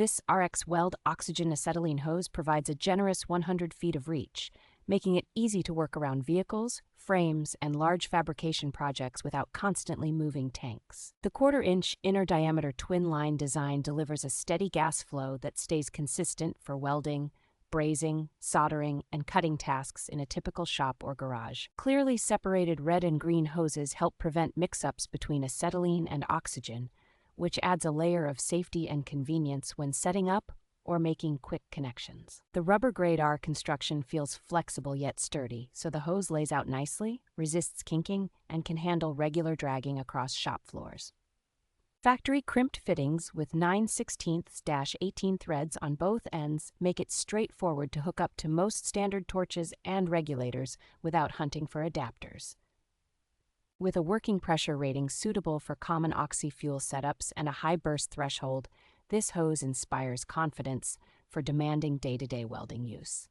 This RX Weld oxygen acetylene hose provides a generous 100 feet of reach, making it easy to work around vehicles, frames, and large fabrication projects without constantly moving tanks. The quarter-inch inner diameter twin-line design delivers a steady gas flow that stays consistent for welding, brazing, soldering, and cutting tasks in a typical shop or garage. Clearly separated red and green hoses help prevent mix-ups between acetylene and oxygen, which adds a layer of safety and convenience when setting up or making quick connections. The rubber grade R construction feels flexible yet sturdy, so the hose lays out nicely, resists kinking, and can handle regular dragging across shop floors. Factory crimped fittings with 9/16-18 threads on both ends make it straightforward to hook up to most standard torches and regulators without hunting for adapters. With a working pressure rating suitable for common oxy-fuel setups and a high burst threshold, this hose inspires confidence for demanding day-to-day welding use.